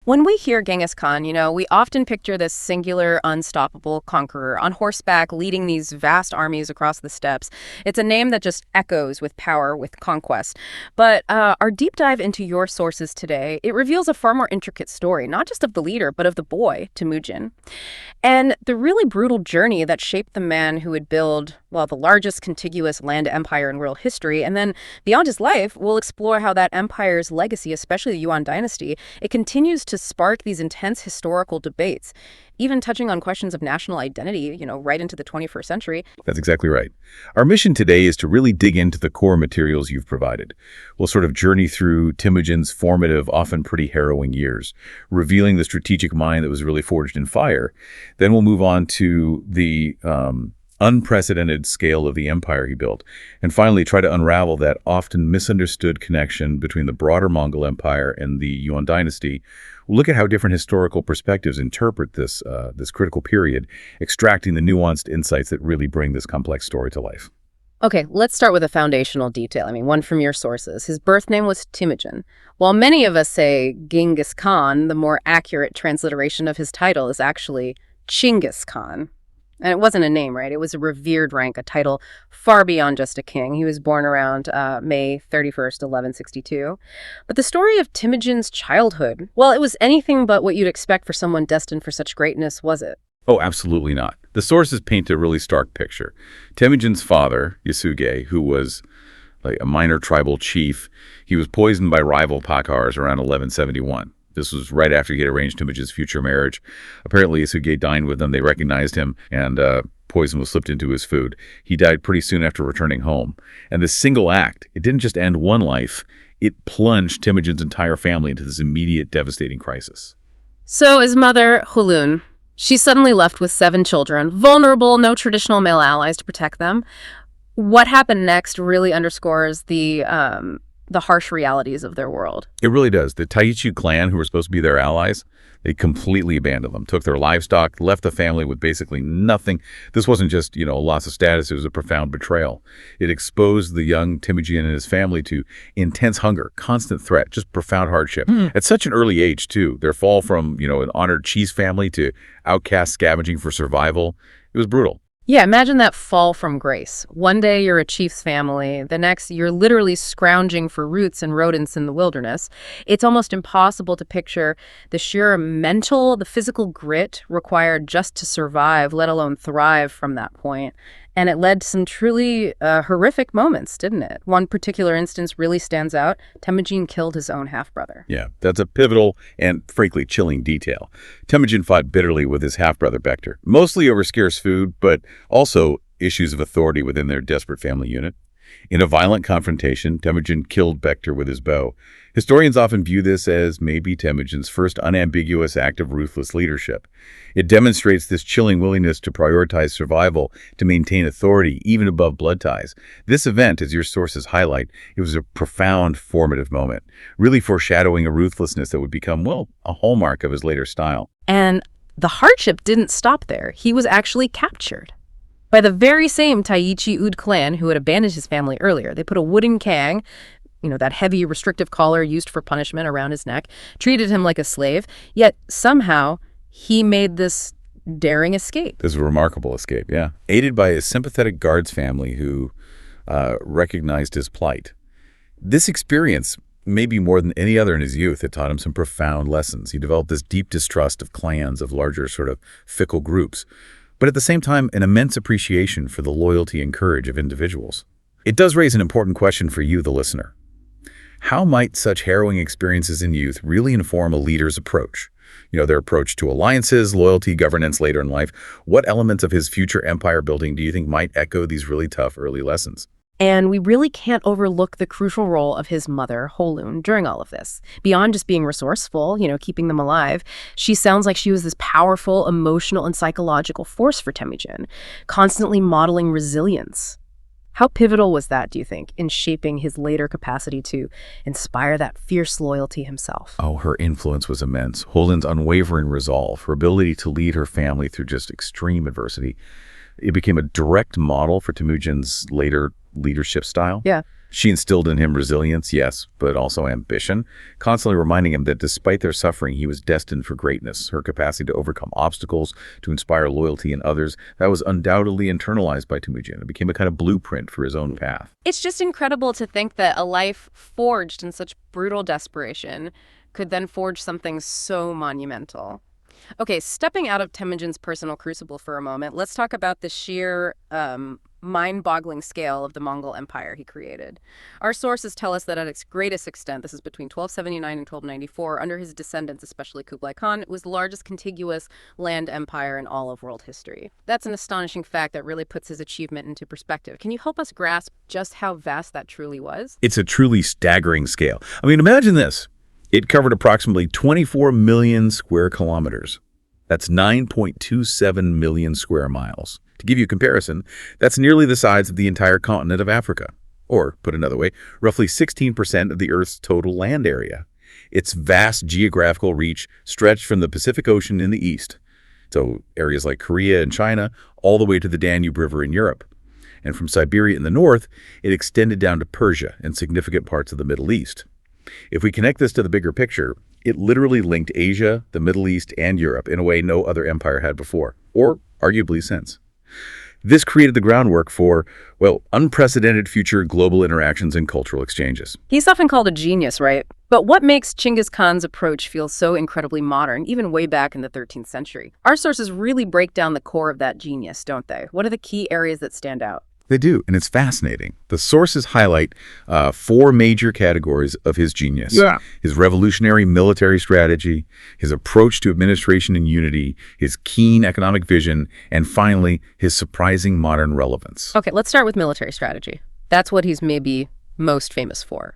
When we hear Genghis Khan, we often picture this singular, unstoppable conqueror on horseback leading these vast armies across the steppes. It's a name that just echoes with power, with conquest. But our deep dive into your sources today, it reveals a far more intricate story, not just of the leader, but of the boy, Temujin. And the really brutal journey that shaped the man who would build, well, the largest contiguous land empire in world history. And then beyond his life, we'll explore how that empire's legacy, especially the Yuan dynasty, it continues to spark these intense historical debates, even touching on questions of national identity, right into the 21st century. That's exactly right. Our mission today is to really dig into the core materials you've provided. We'll sort of journey through Temujin's formative, often pretty harrowing years, revealing the strategic mind that was really forged in fire. Then we'll move on to the unprecedented scale of the empire he built, and finally try to unravel that often misunderstood connection between the broader Mongol Empire and the Yuan dynasty. We'll look at how different historical perspectives interpret this critical period, extracting the nuanced insights that really bring this complex story to life. Okay, let's start with a foundational detail. One from your sources. His birth name was Temujin. While many of us say Genghis Khan, the more accurate transliteration of his title is actually Chinggis Khan. And it wasn't a name, right? It was a revered rank, a title far beyond just a king. He was born around May 31st, 1162. But the story of Temujin's childhood, well, it was anything but what you'd expect for someone destined for such greatness, was it? Oh, absolutely not. The sources paint a really stark picture. Temujin's father, Yasuge, who was like a minor tribal chief, he was poisoned by rival Pakars around 1171. This was right after he had arranged Temujin's future marriage. Apparently, Yasuge dined with them. They recognized him, and poison was slipped into his food. He died pretty soon after returning home. And this single act, it didn't just end one life. It plunged Temujin's entire family into this immediate, devastating crisis. So his mother, Hulun, she's suddenly left with 7 children, vulnerable, no traditional male allies to protect them. What happened next really underscores the harsh realities of their world. It really does. The Taichi clan, who were supposed to be their allies, they completely abandoned them, took their livestock, left the family with basically nothing. This wasn't just, a loss of status. It was a profound betrayal. It exposed the young Temujin and his family to intense hunger, constant threat, just profound hardship. At such an early age, too. Their fall from, an honored chief's family to outcast scavenging for survival. It was brutal. Yeah, imagine that fall from grace. One day you're a chief's family, the next you're literally scrounging for roots and rodents in the wilderness. It's almost impossible to picture the sheer mental, the physical grit required just to survive, let alone thrive from that point. And it led to some truly horrific moments, didn't it? One particular instance really stands out. Temujin killed his own half-brother. Yeah, that's a pivotal and, frankly, chilling detail. Temujin fought bitterly with his half-brother Bektir, mostly over scarce food, but also issues of authority within their desperate family unit. In a violent confrontation, Temujin killed Bektir with his bow. Historians often view this as maybe Temujin's first unambiguous act of ruthless leadership. It demonstrates this chilling willingness to prioritize survival, to maintain authority, even above blood ties. This event, as your sources highlight, it was a profound, formative moment, really foreshadowing a ruthlessness that would become, a hallmark of his later style. And the hardship didn't stop there. He was actually captured by the very same Taichi Ud clan who had abandoned his family earlier. They put a wooden kang, that heavy restrictive collar used for punishment, around his neck, treated him like a slave, yet somehow he made this daring escape. This is a remarkable escape, yeah. Aided by a sympathetic guards family who recognized his plight. This experience, maybe more than any other in his youth, it taught him some profound lessons. He developed this deep distrust of clans, of larger sort of fickle groups, but at the same time, an immense appreciation for the loyalty and courage of individuals. It does raise an important question for you, the listener. How might such harrowing experiences in youth really inform a leader's approach? Their approach to alliances, loyalty, governance later in life. What elements of his future empire building do you think might echo these really tough early lessons? And we really can't overlook the crucial role of his mother, Hulun, during all of this. Beyond just being resourceful, keeping them alive, she sounds like she was this powerful emotional and psychological force for Temujin, constantly modeling resilience. How pivotal was that, do you think, in shaping his later capacity to inspire that fierce loyalty himself? Oh, her influence was immense. Hulun's unwavering resolve, her ability to lead her family through just extreme adversity, it became a direct model for Temujin's later leadership style. Yeah. She instilled in him resilience, yes, but also ambition, constantly reminding him that despite their suffering, he was destined for greatness. Her capacity to overcome obstacles, to inspire loyalty in others, that was undoubtedly internalized by Temujin. It became a kind of blueprint for his own path. It's just incredible to think that a life forged in such brutal desperation could then forge something so monumental. Okay, stepping out of Temujin's personal crucible for a moment, let's talk about the sheer mind-boggling scale of the Mongol Empire he created. Our sources tell us that at its greatest extent, this is between 1279 and 1294, under his descendants, especially Kublai Khan, it was the largest contiguous land empire in all of world history. That's an astonishing fact that really puts his achievement into perspective. Can you help us grasp just how vast that truly was? It's a truly staggering scale. I mean, imagine this. It covered approximately 24 million square kilometers. That's 9.27 million square miles. To give you a comparison, that's nearly the size of the entire continent of Africa. Or, put another way, roughly 16% of the Earth's total land area. Its vast geographical reach stretched from the Pacific Ocean in the east, so areas like Korea and China, all the way to the Danube River in Europe. And from Siberia in the north, it extended down to Persia and significant parts of the Middle East. If we connect this to the bigger picture, it literally linked Asia, the Middle East, and Europe in a way no other empire had before, or arguably since. This created the groundwork for, well, unprecedented future global interactions and cultural exchanges. He's often called a genius, right? But what makes Genghis Khan's approach feel so incredibly modern, even way back in the 13th century? Our sources really break down the core of that genius, don't they? What are the key areas that stand out? They do, and it's fascinating. The sources highlight 4 major categories of his genius. Yeah. His revolutionary military strategy, his approach to administration and unity, his keen economic vision, and finally, his surprising modern relevance. Okay, let's start with military strategy. That's what he's maybe most famous for.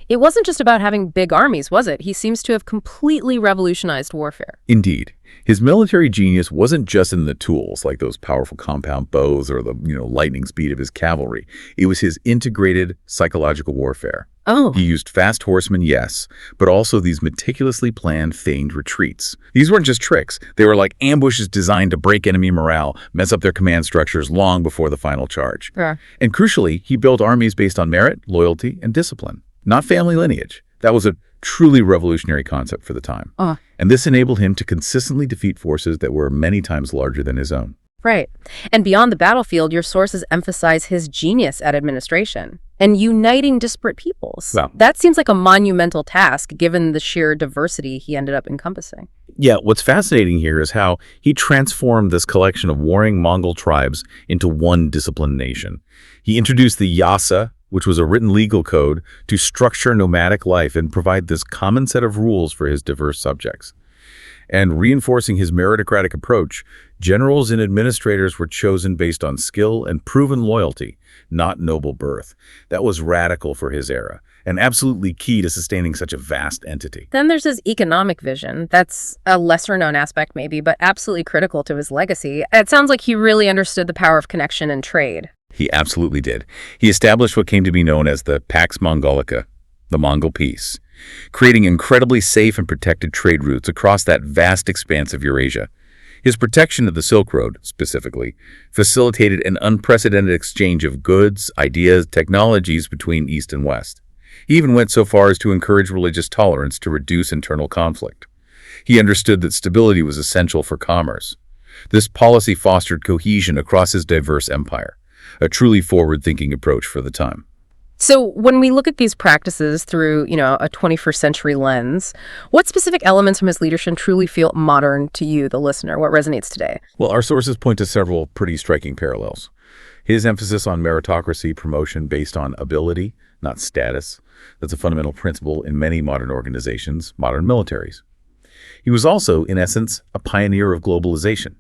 It wasn't just about having big armies, was it? He seems to have completely revolutionized warfare. Indeed. His military genius wasn't just in the tools, like those powerful compound bows or the lightning speed of his cavalry. It was his integrated psychological warfare. Oh. He used fast horsemen, yes, but also these meticulously planned, feigned retreats. These weren't just tricks. They were like ambushes designed to break enemy morale, mess up their command structures long before the final charge. Yeah. And crucially, he built armies based on merit, loyalty, and discipline, not family lineage. That was a truly revolutionary concept for the time. And this enabled him to consistently defeat forces that were many times larger than his own. Right. And beyond the battlefield, your sources emphasize his genius at administration and uniting disparate peoples. Wow. That seems like a monumental task, given the sheer diversity he ended up encompassing. Yeah, what's fascinating here is how he transformed this collection of warring Mongol tribes into one disciplined nation. He introduced the Yasa, which was a written legal code to structure nomadic life and provide this common set of rules for his diverse subjects. And reinforcing his meritocratic approach, generals and administrators were chosen based on skill and proven loyalty, not noble birth. That was radical for his era, and absolutely key to sustaining such a vast entity. Then there's his economic vision. That's a lesser-known aspect maybe, but absolutely critical to his legacy. It sounds like he really understood the power of connection and trade. He absolutely did. He established what came to be known as the Pax Mongolica, the Mongol Peace, creating incredibly safe and protected trade routes across that vast expanse of Eurasia. His protection of the Silk Road, specifically, facilitated an unprecedented exchange of goods, ideas, technologies between East and West. He even went so far as to encourage religious tolerance to reduce internal conflict. He understood that stability was essential for commerce. This policy fostered cohesion across his diverse empire, a truly forward-thinking approach for the time. So when we look at these practices through, a 21st century lens, what specific elements from his leadership truly feel modern to you, the listener? What resonates today? Well, our sources point to several pretty striking parallels. His emphasis on meritocracy promotion based on ability, not status. That's a fundamental principle in many modern organizations, modern militaries. He was also, in essence, a pioneer of globalization,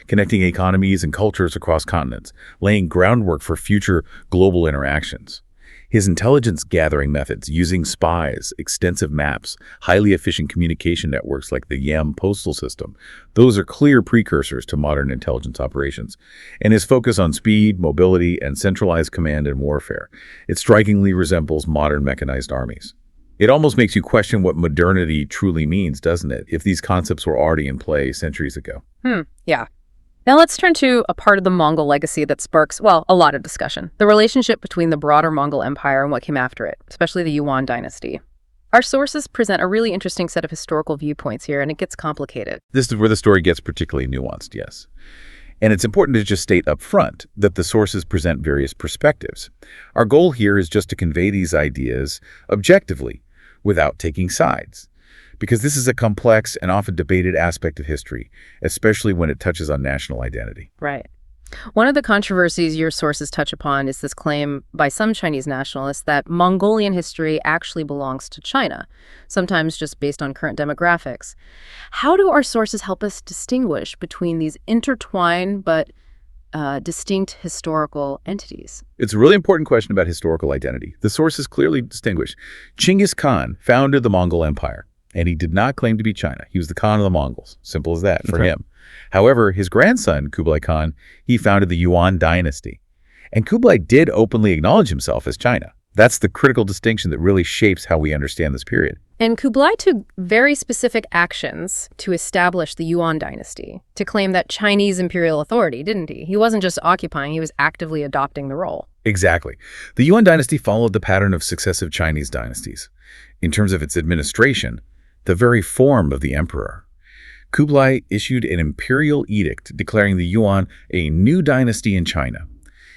connecting economies and cultures across continents, laying groundwork for future global interactions. His intelligence-gathering methods, using spies, extensive maps, highly efficient communication networks like the YAM postal system, those are clear precursors to modern intelligence operations. And his focus on speed, mobility, and centralized command and warfare, it strikingly resembles modern mechanized armies. It almost makes you question what modernity truly means, doesn't it, if these concepts were already in play centuries ago? Yeah. Now let's turn to a part of the Mongol legacy that sparks, well, a lot of discussion. The relationship between the broader Mongol Empire and what came after it, especially the Yuan dynasty. Our sources present a really interesting set of historical viewpoints here, and it gets complicated. This is where the story gets particularly nuanced, yes. And it's important to just state up front that the sources present various perspectives. Our goal here is just to convey these ideas objectively, without taking sides. Because this is a complex and often debated aspect of history, especially when it touches on national identity. Right. One of the controversies your sources touch upon is this claim by some Chinese nationalists that Mongolian history actually belongs to China, sometimes just based on current demographics. How do our sources help us distinguish between these intertwined but distinct historical entities? It's a really important question about historical identity. The sources clearly distinguish. Genghis Khan founded the Mongol Empire, and he did not claim to be China. He was the Khan of the Mongols. Simple as that for him. However, his grandson, Kublai Khan, he founded the Yuan dynasty. And Kublai did openly acknowledge himself as China. That's the critical distinction that really shapes how we understand this period. And Kublai took very specific actions to establish the Yuan dynasty, to claim that Chinese imperial authority, didn't he? He wasn't just occupying, he was actively adopting the role. Exactly. The Yuan dynasty followed the pattern of successive Chinese dynasties. In terms of its administration, the very form of the emperor. Kublai issued an imperial edict declaring the Yuan a new dynasty in China.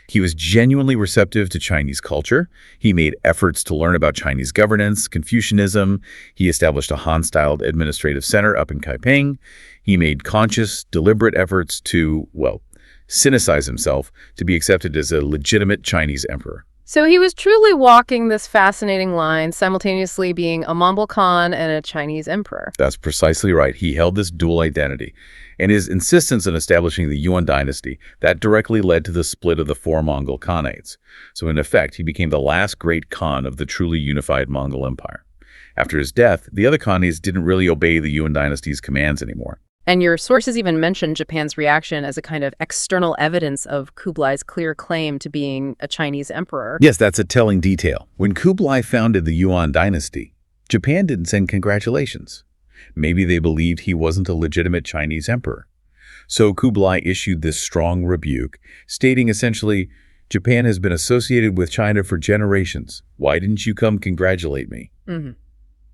He was genuinely receptive to Chinese culture. He made efforts to learn about Chinese governance, Confucianism. He established a Han-styled administrative center up in Kaiping. He made conscious, deliberate efforts to, well, Sinicize himself to be accepted as a legitimate Chinese emperor. So he was truly walking this fascinating line, simultaneously being a Mongol Khan and a Chinese emperor. That's precisely right. He held this dual identity. And his insistence on establishing the Yuan dynasty, that directly led to the split of the four Mongol Khanates. So in effect, he became the last great Khan of the truly unified Mongol Empire. After his death, the other Khanates didn't really obey the Yuan dynasty's commands anymore. And your sources even mention Japan's reaction as a kind of external evidence of Kublai's clear claim to being a Chinese emperor. Yes, that's a telling detail. When Kublai founded the Yuan dynasty, Japan didn't send congratulations. Maybe they believed he wasn't a legitimate Chinese emperor. So Kublai issued this strong rebuke, stating essentially, Japan has been associated with China for generations. Why didn't you come congratulate me? Mm-hmm.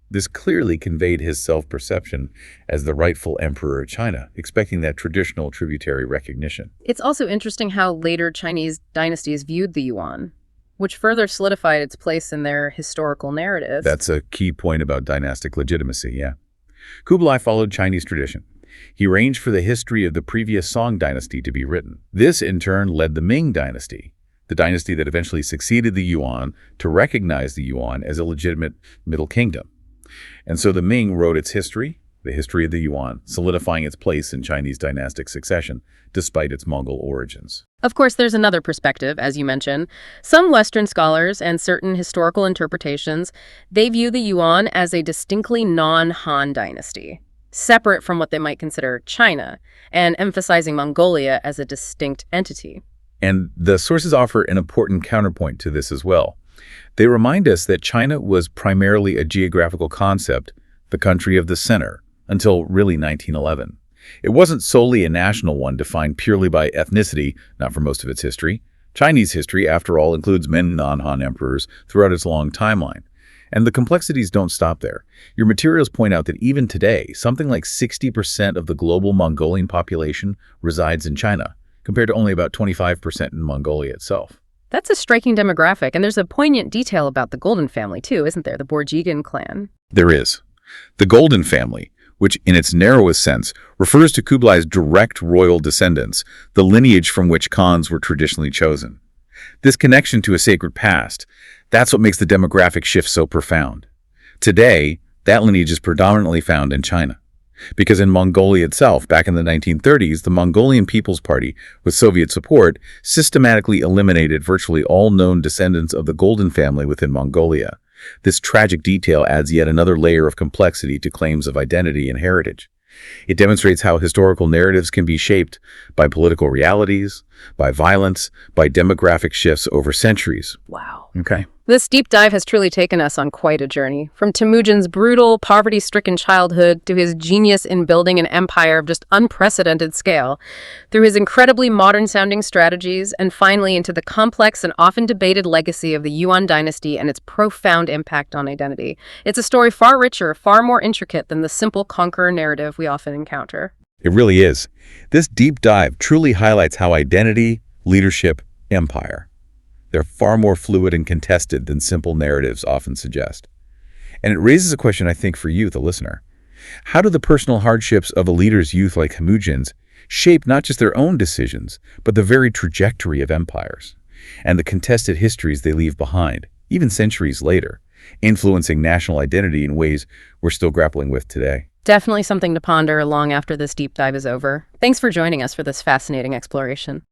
This clearly conveyed his self-perception as the rightful emperor of China, expecting that traditional tributary recognition. It's also interesting how later Chinese dynasties viewed the Yuan, which further solidified its place in their historical narratives. That's a key point about dynastic legitimacy, yeah. Kublai followed Chinese tradition. He arranged for the history of the previous Song dynasty to be written. This, in turn, led the Ming dynasty, the dynasty that eventually succeeded the Yuan, to recognize the Yuan as a legitimate Middle Kingdom. And so the Ming wrote its history, the history of the Yuan, solidifying its place in Chinese dynastic succession, despite its Mongol origins. Of course, there's another perspective, as you mentioned. Some Western scholars and certain historical interpretations, they view the Yuan as a distinctly non-Han dynasty, separate from what they might consider China, and emphasizing Mongolia as a distinct entity. And the sources offer an important counterpoint to this as well. They remind us that China was primarily a geographical concept, the country of the center, until really 1911. It wasn't solely a national one defined purely by ethnicity, not for most of its history. Chinese history, after all, includes many non-Han emperors throughout its long timeline. And the complexities don't stop there. Your materials point out that even today, something like 60% of the global Mongolian population resides in China, compared to only about 25% in Mongolia itself. That's a striking demographic, and there's a poignant detail about the Golden family, too, isn't there? The Borjigan clan. There is. The Golden family, which in its narrowest sense refers to Kublai's direct royal descendants, the lineage from which Khans were traditionally chosen. This connection to a sacred past, that's what makes the demographic shift so profound. Today, that lineage is predominantly found in China. Because in Mongolia itself, back in the 1930s, the Mongolian People's Party, with Soviet support, systematically eliminated virtually all known descendants of the Golden family within Mongolia. This tragic detail adds yet another layer of complexity to claims of identity and heritage. It demonstrates how historical narratives can be shaped by political realities, by violence, by demographic shifts over centuries. Wow. Okay. This deep dive has truly taken us on quite a journey, from Temujin's brutal, poverty-stricken childhood to his genius in building an empire of just unprecedented scale, through his incredibly modern-sounding strategies, and finally into the complex and often debated legacy of the Yuan dynasty and its profound impact on identity. It's a story far richer, far more intricate than the simple conqueror narrative we often encounter. It really is. This deep dive truly highlights how identity, leadership, empire, they're far more fluid and contested than simple narratives often suggest. And it raises a question, I think, for you, the listener. How do the personal hardships of a leader's youth like Temujin's shape not just their own decisions, but the very trajectory of empires and the contested histories they leave behind, even centuries later, influencing national identity in ways we're still grappling with today? Definitely something to ponder long after this deep dive is over. Thanks for joining us for this fascinating exploration.